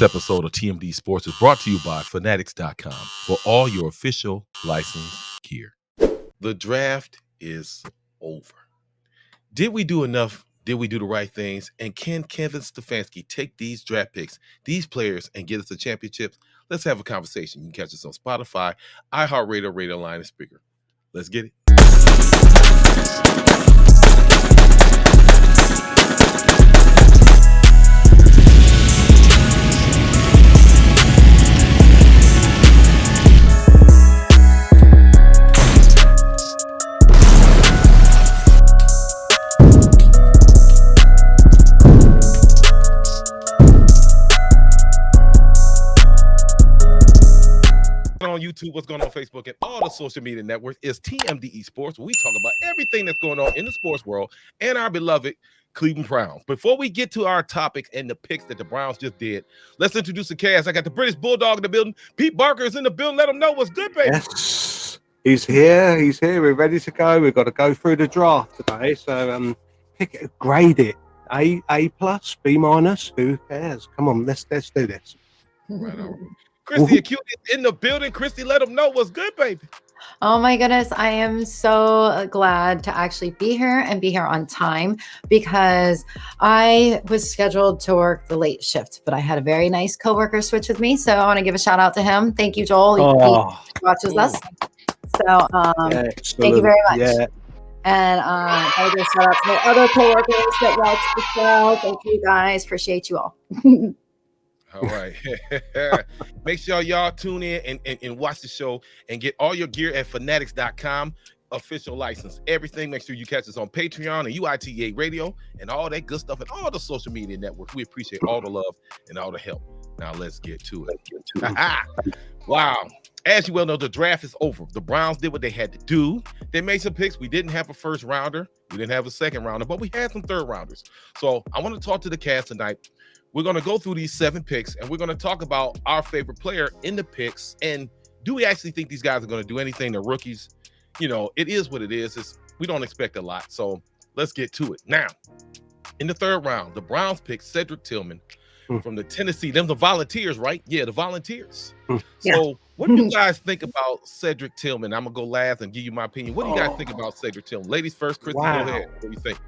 This episode of TMDE Sports is brought to you by Fanatics.com for all your official licensed gear. The draft is over. Did we do enough? Did we do the right things? And can Kevin Stefanski take these draft picks, these players, and get us the championships? Let's have a conversation. You can catch us on Spotify, iHeartRadio, Radio Line, and Speaker. Let's get it. On YouTube, what's going on Facebook, and all the social media networks is TMDE Sports, where we talk about everything that's going on in the sports world and our beloved Cleveland Browns. Before we get to our topics and the picks that the Browns just did, let's introduce the cast. I got the British Bulldog in the building. Pete Barker is in the building. Let him know what's good, baby. Yes, he's here. He's here. We're ready to go. We've got to go through the draft today. So pick it, grade it. A plus, B minus. Who cares? Come on, let's do this. Right on. Christy Acute is in the building. Christy, let them know what's good, baby. Oh my goodness, I am so glad to actually be here and be here on time because I was scheduled to work the late shift, but I had a very nice coworker switch with me. So I want to give a shout out to him. Thank you, Joel. He watches us. So thank you very much. Yeah. And I just shout out to my other coworkers that watch the show. Thank you guys. Appreciate you all. All right. Make sure y'all tune in and watch the show and get all your gear at Fanatics.com. Official license. Everything. Make sure you catch us on Patreon and UITA Radio and all that good stuff and all the social media networks. We appreciate all the love and all the help. Now let's get to it. Wow. As you well know, the draft is over. The Browns did what they had to do. They made some picks. We didn't have a first rounder. We didn't have a second rounder, but we had some third rounders. So I want to talk to the cast tonight. We're going to go through these 7 picks, and we're going to talk about our favorite player in the picks. And do we actually think these guys are going to do anything? They're rookies. You know, it is what it is. We don't expect a lot. So let's get to it. Now, in the third round, the Browns picked Cedric Tillman from the Tennessee. Them the Volunteers, right? Yeah, the Volunteers. So what do you guys think about Cedric Tillman? I'm going to go last and give you my opinion. What do you guys think about Cedric Tillman? Ladies first, Christy, go ahead. What do you think?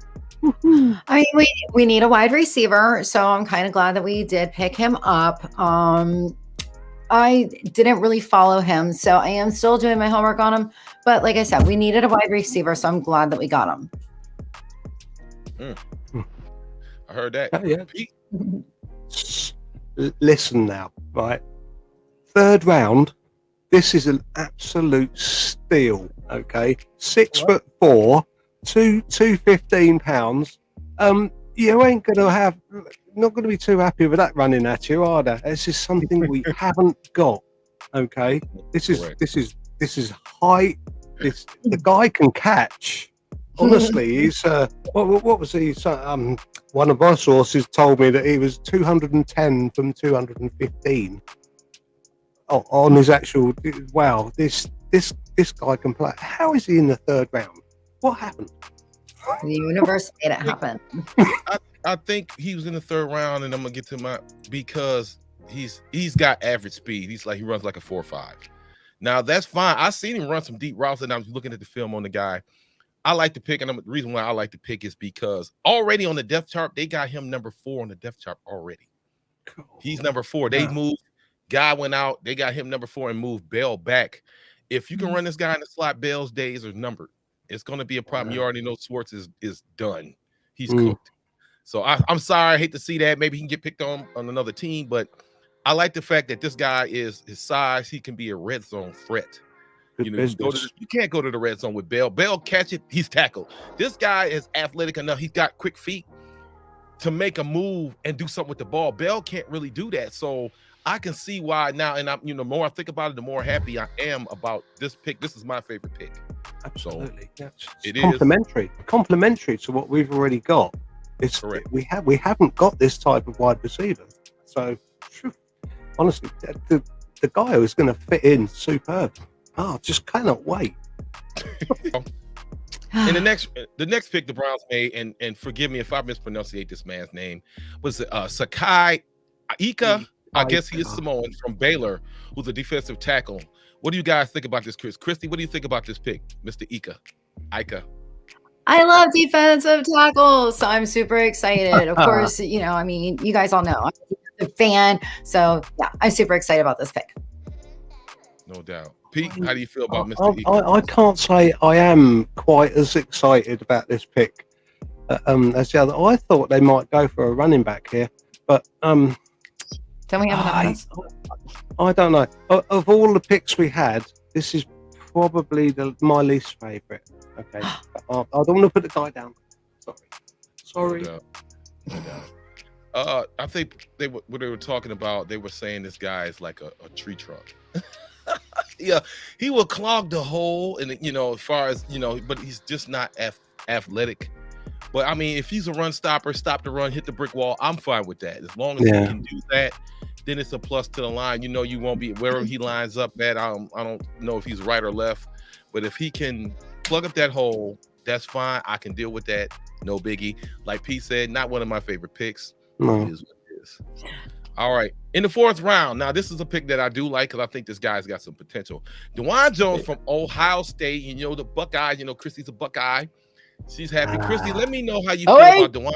I mean, we need a wide receiver, so I'm kind of glad that we did pick him up. I didn't really follow him, so I am still doing my homework on him. But like I said, we needed a wide receiver, so I'm glad that we got him. I heard that. Listen now, right? Third round. This is an absolute steal. Okay, 6'4". 215 pounds. You ain't not gonna be too happy with that running at you, are they? This is something we haven't got. Okay, this is height. The guy can catch. Honestly, he's what was he? One of my sources told me that he was 210 from 215 on his actual. Wow, this guy can play. How is he in the third round? What happened? The universe made it happen. I think he was in the third round, and I'm gonna get to because he's got average speed. He runs like a 4.5. Now that's fine. I've seen him run some deep routes, and I was looking at the film on the guy. I like to pick, and the reason why I like to pick is because already on the depth chart, they got him number 4 on the depth chart already. Cool. He's number 4. They moved. Guy went out. They got him number 4 and moved Bell back. If you can run this guy in the slot, Bell's days are numbered. It's going to be a problem. You already know Schwartz is done. He's cooked. So I'm sorry. I hate to see that. Maybe he can get picked on another team, but I like the fact that this guy is his size. He can be a red zone threat. You can't go to the red zone with Bell. Bell catch it. He's tackled. This guy is athletic enough. He's got quick feet to make a move and do something with the ball. Bell can't really do that. So I can see why now. And the more I think about it, the more happy I am about this pick. This is my favorite pick. Absolutely. So it is complementary to what we've already got. It's correct. We haven't got this type of wide receiver. So honestly, the guy who's going to fit in superb. Just cannot wait. And the next pick the Browns made, and forgive me if I mispronunciate this man's name, was Sakai Ika. I guess he is Samoan from Baylor, who's a defensive tackle. What do you guys think about this, Chris? Christy, what do you think about this pick, Mr. Ika? I love defensive tackles, so I'm super excited. Of course, you guys all know I'm a fan, so yeah, I'm super excited about this pick. No doubt. Pete, how do you feel about Mr. Ika? I can't say I am quite as excited about this pick as the other. I thought they might go for a running back here, but Don't we have enough? I don't know. Of all the picks we had, this is probably my least favorite. Okay, I don't want to put the guy down. Sorry. No doubt. I think what they were talking about, they were saying this guy is like a tree trunk. Yeah, he will clog the hole, and as far as but he's just not athletic. But I mean, if he's a run stopper, stop the run, hit the brick wall, I'm fine with that. As long as he can do that, then it's a plus to the line. You won't be wherever he lines up at. I don't know if he's right or left, but if he can plug up that hole, that's fine. I can deal with that. No biggie. Like Pete said, not one of my favorite picks. No. It is what it is. All right. In the 4th round, now this is a pick that I do like because I think this guy's got some potential. DeJuan Jones from Ohio State. The Buckeye. Christy's a Buckeye. She's happy. Christy, let me know how you feel about DeJuan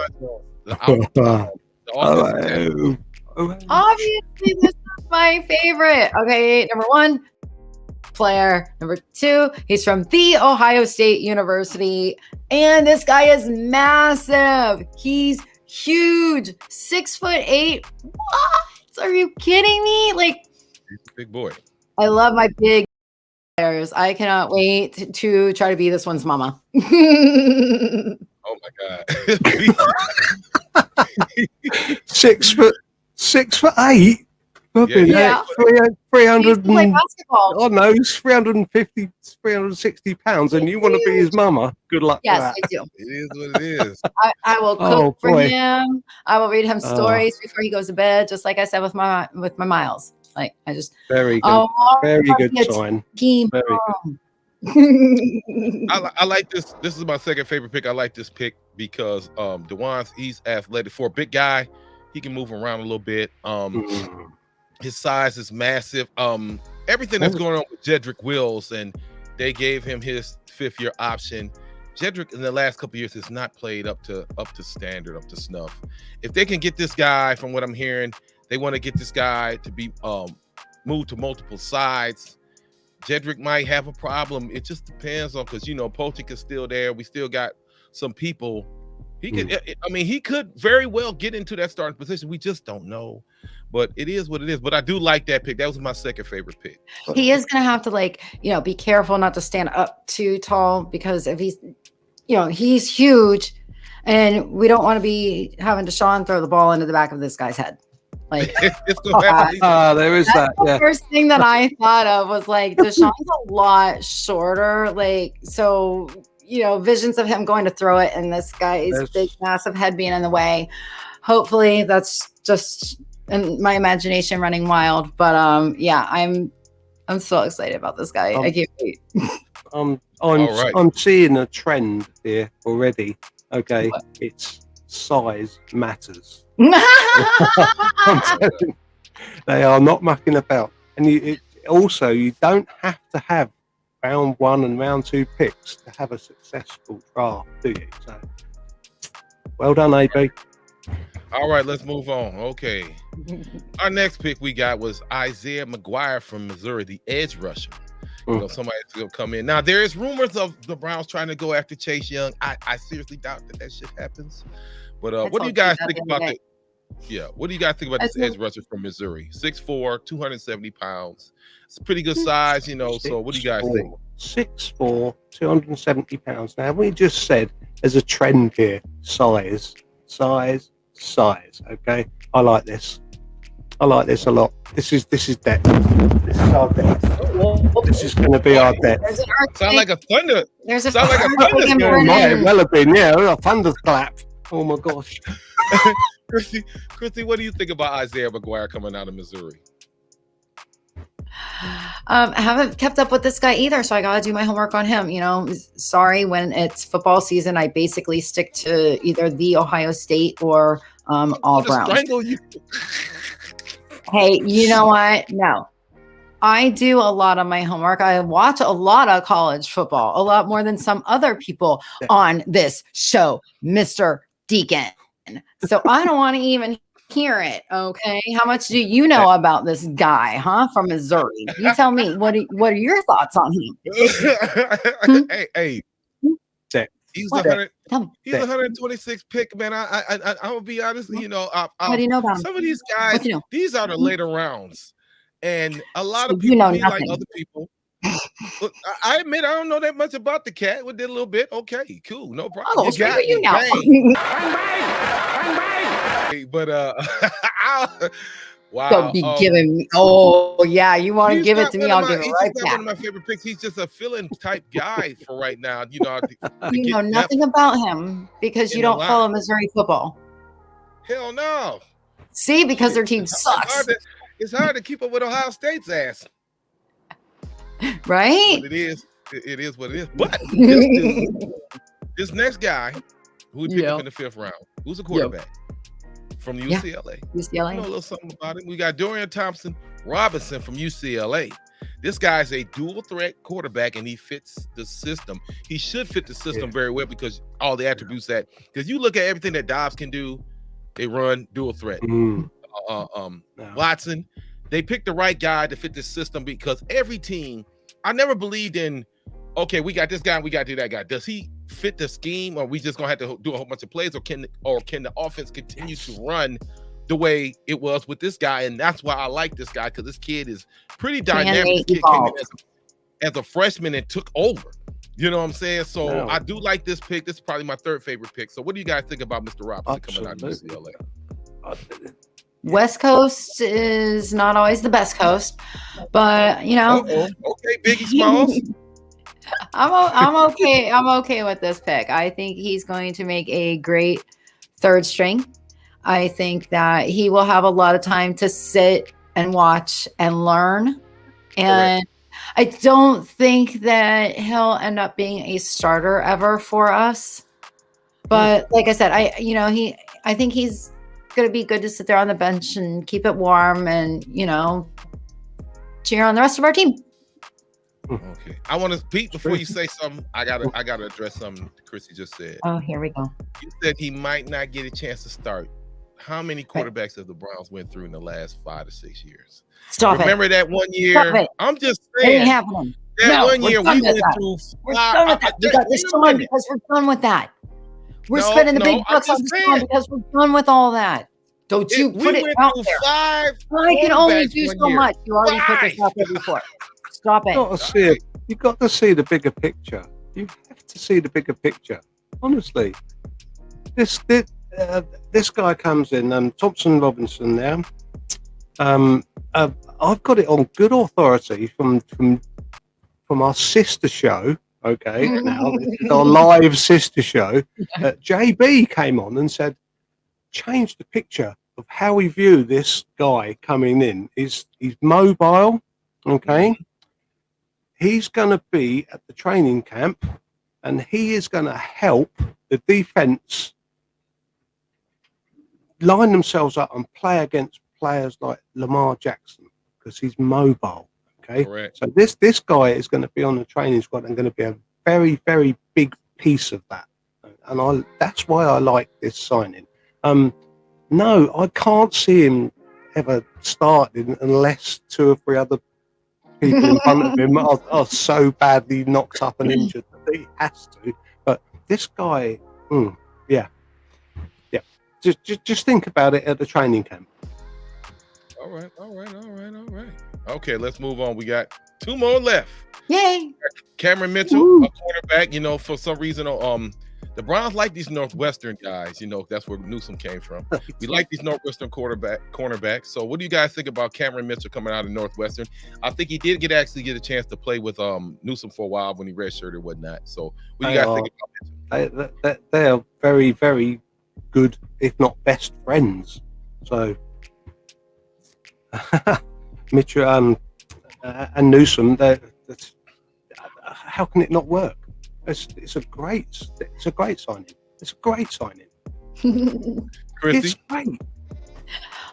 Jones. Obviously, this is my favorite. Okay, number 1, player. Number 2, he's from the Ohio State University, and this guy is massive. He's huge, 6'8". What? Are you kidding me? Like, he's a big boy. I love my big players. I cannot wait to try to be this one's mama. Oh my God. 6'8". Yeah. 300 play basketball. Oh no, he's 350, 360 pounds, and you want to be his mama. Good luck. Yes, with that. I do. It is what it is. I will cook for him. I will read him stories before he goes to bed, just like I said with my Miles. Like I just very good, very good sign. Very good. I like this. This is my second favorite pick. I like this pick because DeJuan, he's athletic for a big guy. He can move around a little bit. His size is massive. Everything that's going on with Cedric Wills, and they gave him his 5th-year option. Cedric in the last couple of years has not played up to standard, up to snuff. If they can get this guy, from what I'm hearing, they want to get this guy to be moved to multiple sides. Cedric might have a problem. It just depends on, because Potik is still there. We still got some people. He could. I mean, he could very well get into that starting position. We just don't know. But it is what it is. But I do like that pick. That was my second favorite pick. He is going to have to be careful not to stand up too tall, because if he's huge, and we don't want to be having DeShaun throw the ball into the back of this guy's head. Like it's gonna happen. There is that. The first thing that I thought of was like DeShaun's a lot shorter. So visions of him going to throw it and this guy's big, massive head being in the way. Hopefully that's just in my imagination running wild. But I'm so excited about this guy. I can't wait. I'm seeing a trend here already. Okay, it's size matters. I'm telling you, they are not mucking about, and you don't have to have round 1 and round 2 picks to have a successful draft, do you? So, well done, AB. All right, let's move on. Okay, our next pick we got was Isaiah McGuire from Missouri, the edge rusher. Somebody's gonna come in. Now there is rumors of the Browns trying to go after Chase Young. I seriously doubt that shit happens. But what do you guys think about it? Yeah, what do you guys think about this edge rusher from Missouri? 6'4", 270 pounds. It's a pretty good size, so what do you guys think? 6'4", 270 pounds. Now, we just said there's a trend here. Size. Okay? I like this. I like this a lot. This is depth. This is our depth. This is going to be our depth. Sound like a thunder. Sound like a thunder. Might well have been, a thunderclap. Oh my gosh. Christy, what do you think about Isaiah McGuire coming out of Missouri? I haven't kept up with this guy either, so I gotta do my homework on him. Sorry, when it's football season, I basically stick to either the Ohio State or all Browns. Strangle you. Hey, you know what? No. I do a lot of my homework. I watch a lot of college football, a lot more than some other people on this show, Mr. Deacon. So I don't want to even hear it. Okay. How much do you know about this guy, huh? From Missouri. You tell me, what are your thoughts on him? Hey. He's 126 pick, man. I'm gonna be honest. You know, what do you know about him? Some of these guys, these are the later rounds, and a lot of people, you know like other people. Look, I admit I don't know that much about the cat. We did a little bit. Okay, cool, no problem. Oh, you now. But wow. Don't be giving me. Oh yeah, you want to give it to me? I'll give it right back. He's one of my favorite picks. He's just a fill-in type guy for right now. You know, you know nothing about him because you don't follow Missouri football. Hell no. See, because their team sucks. It's hard to keep up with Ohio State's ass. Right? But it is what it is. But this next guy who we picked up in the 5th round, who's a quarterback from UCLA. UCLA. I know a little something about him. We got Dorian Thompson Robinson from UCLA. This guy's a dual threat quarterback, and he fits the system. He should fit the system very well because all the attributes because you look at everything that Dobbs can do, they run dual threat. Watson, they picked the right guy to fit the system because every team, I never believed in, okay, we got this guy, we got to do that guy. Does he fit the scheme, or we just gonna have to do a whole bunch of plays, or can the offense continue to run the way it was with this guy? And that's why I like this guy, because this kid is pretty dynamic. This kid came in as a freshman and took over. You know what I'm saying? So I do like this pick. This is probably my 3rd favorite pick. So what do you guys think about Mr. Robinson coming out of UCLA? West Coast is not always the best coast, but you know. Okay, Biggie Smalls. I'm okay. I'm okay with this pick. I think he's going to make a great 3rd string. I think that he will have a lot of time to sit and watch and learn. And I don't think that he'll end up being a starter ever for us. But like I said, I think he's going to be good to sit there on the bench and keep it warm and, cheer on the rest of our team. Okay. I want to, Pete, before you say something, I gotta address something Chrissy just said. Oh, here we go. You said he might not get a chance to start. How many quarterbacks have the Browns went through in the last 5 to 6 years? Remember that one year? I'm just saying. It ain't happening. That one year we went through. We're done with that. We got this on because we're done with that. We're spending the big bucks on this one because we're done with all that. Don't you put it out there. I can only do so much. You already put this out there before. Stop it. You've got to see the bigger picture. You have to see the bigger picture. Honestly, this guy comes in, Thompson Robinson now. I've got it on good authority from our sister show. Okay, now this is our live sister show. JB came on and said, change the picture of how we view this guy coming in. He's mobile. Okay. He's going to be at the training camp, and he is going to help the defense line themselves up and play against players like Lamar Jackson because he's mobile. Okay. Correct. So this guy is going to be on the training squad and going to be a very, very big piece of that. And that's why I like this signing. No, I can't see him ever starting unless 2 or 3 other people in front of him are so badly knocked up and injured that he has to. But this guy, just think about it at the training camp. All right. Okay, let's move on. We got 2 more left. Yay! Cameron Mitchell, a quarterback. For some reason, the Browns like these Northwestern guys. That's where Newsome came from. We like these Northwestern cornerbacks. So, what do you guys think about Cameron Mitchell coming out of Northwestern? I think he did actually get a chance to play with Newsome for a while when he redshirted and whatnot. So, what do you guys think about Mitchell? They are very, very good, if not best friends. So, Mitchell and Newsome, how can it not work? It's a great signing. It's a great signing. Chrissy? It's great.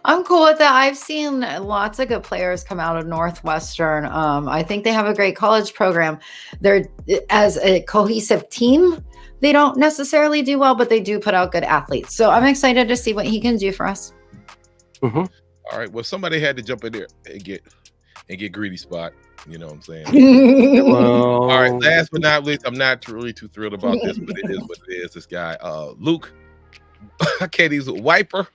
I'm cool with that. I've seen lots of good players come out of Northwestern. I think they have a great college program. They're as a cohesive team. They don't necessarily do well, but they do put out good athletes. So I'm excited to see what he can do for us. All right. Well, somebody had to jump in there and get greedy, Spot. You know what I'm saying? All right. Last but not least, I'm not really too thrilled about this, but it is what it is. This guy, Luke. I can't use Wypler.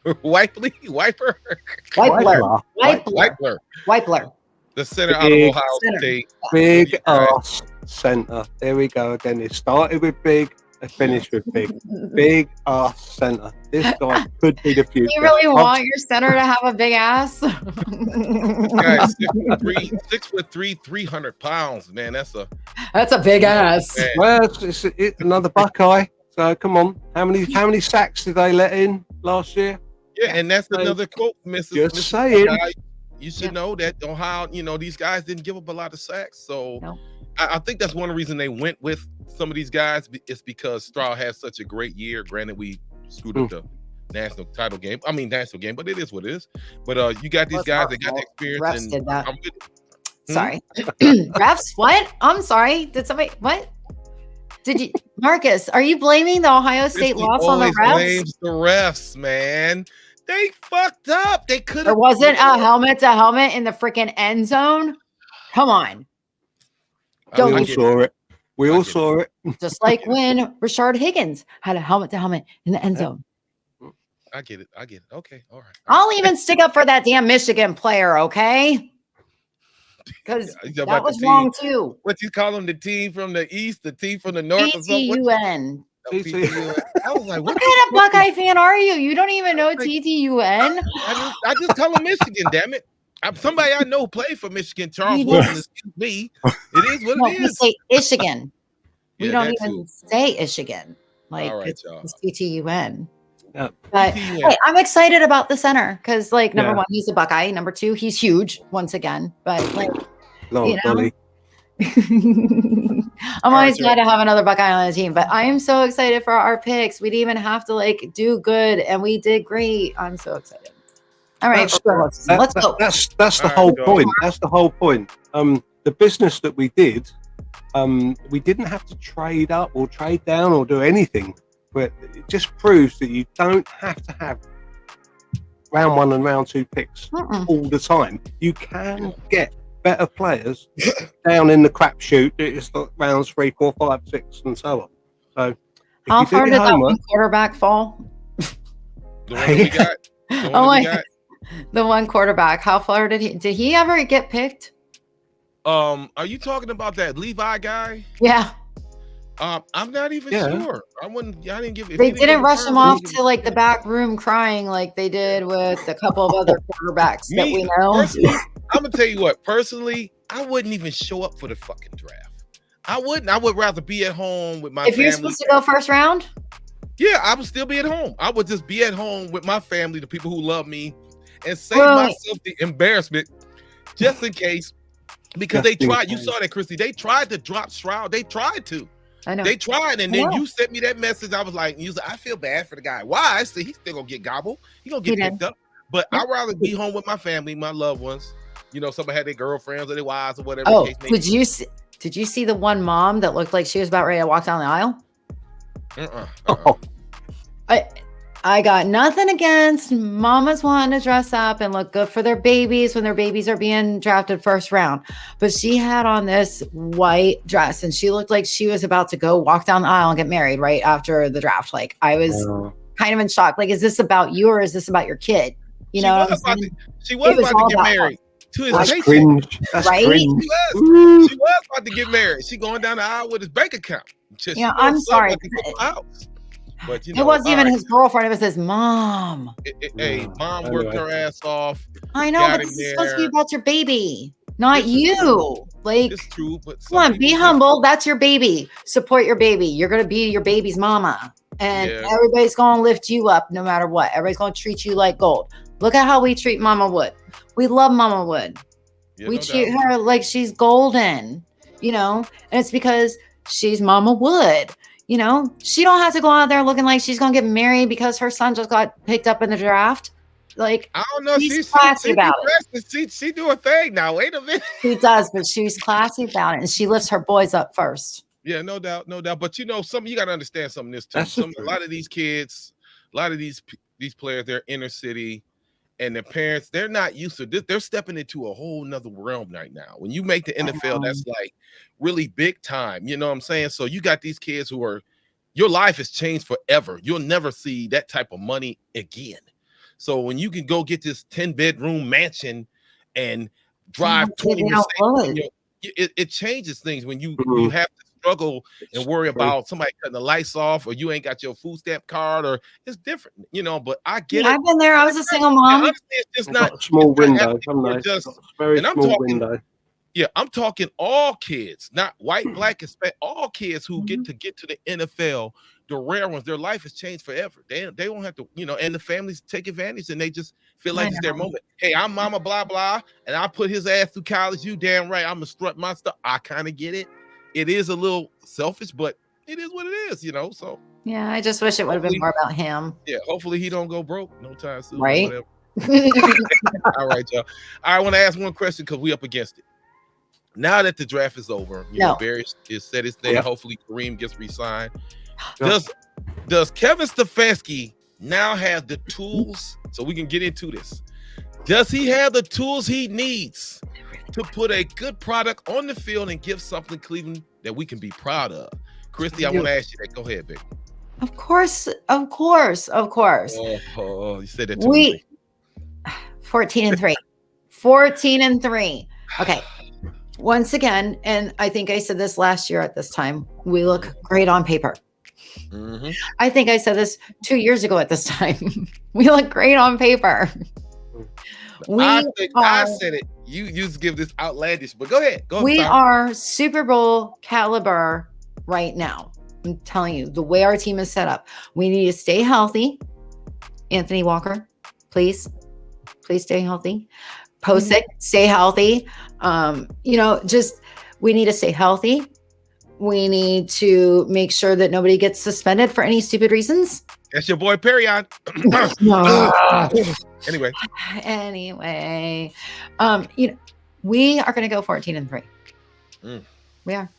The center out of Ohio State. Big ass center. There we go again. It started with big, it finished with big. Big ass center. This guy could be the future. You really want your center to have a big ass? Guys, 6'3", 300 pounds. Man, that's a big ass. Man. Well, it's another Buckeye. So come on, how many sacks did they let in last year? Yeah, and that's another quote, Mrs. Just Mrs. saying. Buckeye. You should know that Ohio, these guys didn't give up a lot of sacks. So I think that's one reason they went with some of these guys. It's because Stroud has such a great year. Granted, we screwed up the national game, but it is what it is. But you got these guys that got the experience. Refs did that. Sorry. Refs? What? I'm sorry. Did somebody, what? Did you, Marcus, are you blaming the Ohio State loss on the refs? Blames the refs, man. They fucked up. They could have. There wasn't a helmet to helmet in the freaking end zone. Come on. We all saw it. We all saw it. Just like when Rashard Higgins had a helmet to helmet in the end zone. I get it. Okay. All right. I'll even stick up for that damn Michigan player, okay? Because that was wrong too. What you call them? The team from the east, the team from the north, TTUN. I was like, what kind of Buckeye fan are you? You don't even know TTUN? I just call them Michigan, damn it. Somebody I know played for Michigan, Charles Wilson, excuse me. It is what it is. We say Michigan. We don't even say Michigan. Like, it's TTUN. Yeah. But hey, I'm excited about the center because, like, number one, he's a Buckeye. Number two, he's huge once again. But like, I'm always glad to have another Buckeye on the team. But I am so excited for our picks. We didn't even have to like do good, and we did great. I'm so excited. All right, let's go. That's the whole point. That's the whole point. The business that we did, we didn't have to trade up or trade down or do anything. But it just proves that you don't have to have round one and round two picks all the time. You can get better players down in the crapshoot. It's like rounds 3, 4, 5, 6, and so on. So, how far did that one quarterback fall? The one we got. The one quarterback. How far did he ever get picked? Are you talking about that Levi guy? Yeah. I'm not even sure. I didn't give. They didn't rush him off to like the back room crying like they did with a couple of other quarterbacks that we know. I'm gonna tell you what. Personally, I wouldn't even show up for the fucking draft. I wouldn't. I would rather be at home with my family. If you're supposed to go first round, yeah, I would still be at home. I would just be at home with my family, the people who love me, and save myself the embarrassment, just in case. Because they tried. You saw that, Christy. They tried to drop Stroud. They tried to. I know. They tried, and then you sent me that message. I was like, I feel bad for the guy. Why? I said he's still gonna get gobbled. He's gonna get picked up. But I'd rather be home with my family, my loved ones. Somebody had their girlfriends or their wives or whatever. Oh, did you see the one mom that looked like she was about ready to walk down the aisle? I got nothing against mamas wanting to dress up and look good for their babies when their babies are being drafted first round. But she had on this white dress and she looked like she was about to go walk down the aisle and get married right after the draft. Like, I was kind of in shock. Like, is this about you or is this about your kid? She was about to get married to his paycheck. Cringe. That's right? Cringe. She was about to get married. She going down the aisle with his bank account. I'm sorry. But it wasn't even his girlfriend; it was his mom. Mom worked her ass off. I know, but this is supposed to be about your baby, not you. Like, it's true, but come on, be humble. That's your baby. Support your baby. You're gonna be your baby's mama, and everybody's gonna lift you up no matter what. Everybody's gonna treat you like gold. Look at how we treat Mama Wood. We love Mama Wood. We treat her like she's golden, and it's because she's Mama Wood. She don't have to go out there looking like she's going to get married because her son just got picked up in the draft. like I don't know. she's classy about it. She do a thing now. Wait a minute. She does, but she's classy about it, and she lifts her boys up first. Yeah, no doubt. But you got to understand something. This too. A lot of these kids, a lot of these players, they're inner city, and their parents, they're not used to this. They're stepping into a whole nother realm right now. When you make the NFL, that's like really big time. You know what I'm saying? So you got these kids who are, your life has changed forever. You'll never see that type of money again. So when you can go get this 10-bedroom mansion and drive 20 Mercedes, it changes things when you have to struggle and worry about somebody cutting the lights off, or you ain't got your food stamp card, or it's different, but I get it. I've been there. I was a single mom. Honestly, it's just not a small window. Very small window. Yeah, I'm talking all kids, not white, black, Hispanic, all kids who get to the NFL, the rare ones. Their life has changed forever. They won't have to, and the families take advantage, and they just feel like it's their moment. Hey, I'm mama blah blah, and I put his ass through college. You damn right, I'm gonna strut my stuff. I kind of get it. It is a little selfish, but it is what it is, So yeah, I just wish it would have been more about him. Yeah, hopefully he don't go broke no time soon. Right. All right, y'all. I want to ask one question because we up against it. Now that the draft is over, Barry is said his thing. Hopefully Kareem gets re-signed. Does Kevin Stefanski now have the tools, so we can get into this? Does he have the tools he needs to put a good product on the field and give something Cleveland that we can be proud of? Christy, I want to ask you that. Go ahead, baby. Of course. Oh, you said that to me. 14-3. 14-3. Okay. Once again, and I think I said this last year at this time, we look great on paper. Mm-hmm. I think I said this 2 years ago at this time. We look great on paper. I said it. You just give this outlandish, but go ahead. We are Super Bowl caliber right now. I'm telling you, the way our team is set up, we need to stay healthy. Anthony Walker, please stay healthy. Posick, stay healthy. Just we need to stay healthy. We need to make sure that nobody gets suspended for any stupid reasons. That's your boy Perion. Anyway, we are going to go 14-3. We are.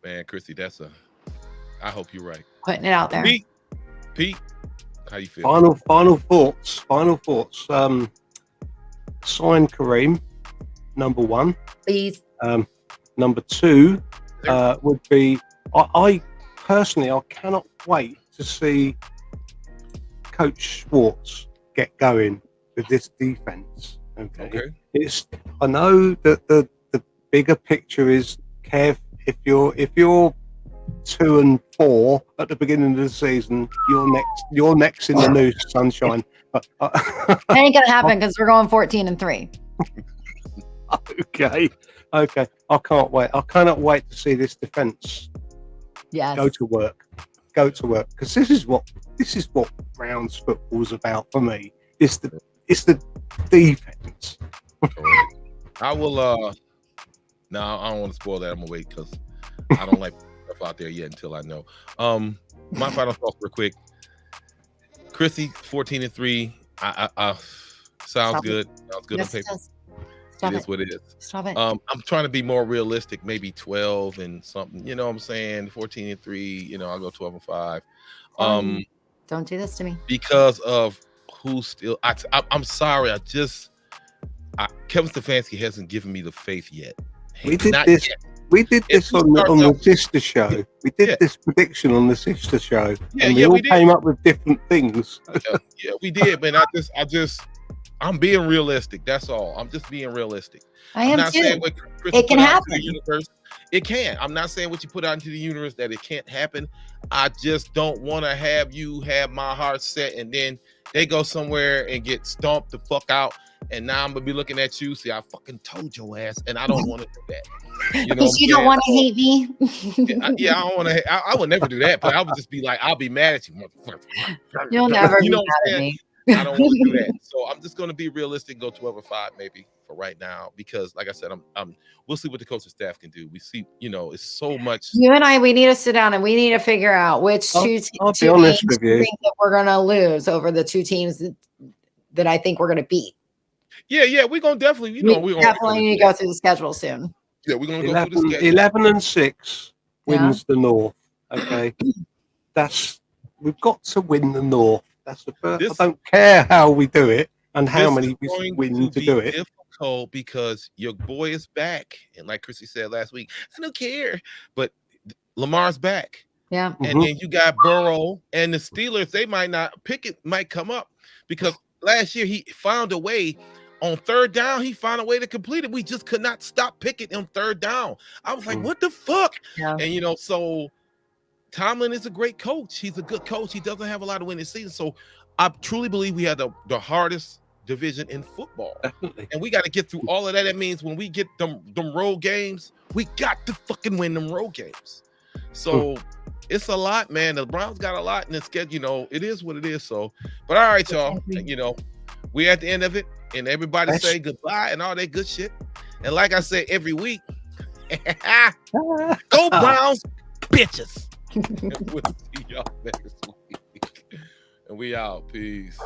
Man, Christy, I hope you're right. Putting it out there. Pete, how you feel? Final thoughts. Sign Kareem, number one. Please. Number two would be, I personally, I cannot wait to see Coach Schwartz get going with this defense. Okay. I know that the bigger picture is, Kev, if you're 2-4 at the beginning of the season, you're next in the news, sunshine. But that ain't gonna happen because we're going 14-3. Okay. I can't wait. I cannot wait to see this defense. Yes. Go to work. Because this is what Browns football's about for me. It's the defense. I will. No, I don't want to spoil that. I'm gonna wait because I don't like stuff out there yet until I know. My final thoughts real quick. Chrissy, 14-3. Sounds good. Sounds good on paper. It is what it is. Stop it. I'm trying to be more realistic, maybe 12 and something. You know what I'm saying? 14-3. I'll go 12-5. Don't do this to me. Because of who's still. I'm sorry. Kevin Stefanski hasn't given me the faith yet. We did this. Yet. We did this on the sister show. We did this prediction on the sister show, and we all came up with different things. Yeah, we did, man. I'm being realistic. That's all. I'm just being realistic. I'm not too. saying what Chris it can happen. The universe. It can. I'm not saying what you put out into the universe that it can't happen. I just don't want to have you have my heart set, and then they go somewhere and get stomped the fuck out. And now I'm gonna be looking at you. See, I fucking told your ass, and I don't want to do that. Because you don't want to hate me. I don't want to. I would never do that. But I would just be like, I'll be mad at you, motherfucker. You'll never be mad at me. I don't want to do that. So I'm just gonna be realistic. Go 12-5 maybe for right now, because like I said, we'll see what the coaching staff can do. We see, it's so much. You and I, we need to sit down and we need to figure out which two teams with you. think that we're gonna lose over the two teams. that I think we're going to beat. Yeah, we're gonna definitely, We definitely need to go through the schedule soon. Yeah, we're gonna go through the schedule. 11 and 6 wins the North. Okay, we've got to win the North. That's the first. I don't care how we do it and how many we win to do it. Difficult because your boy is back, and like Chrissy said last week, I don't care, but Lamar's back. Yeah, and then you got Burrow and the Steelers. They might not pick it, might come up because last year he found a way. On third down, he found a way to complete it. We just could not stop Pickett on third down. I was like, what the fuck? Yeah. And, so Tomlin is a great coach. He's a good coach. He doesn't have a lot of winning seasons. So I truly believe we had the hardest division in football. Definitely. And we got to get through all of that. That means when we get them road games, we got to fucking win them road games. So it's a lot, man. The Browns got a lot in the schedule. It is what it is. So, but all right, y'all, we're at the end of it. And everybody say goodbye and all that good shit. And like I say every week, go Browns, bitches. And we'll see y'all next week. And we out. Peace.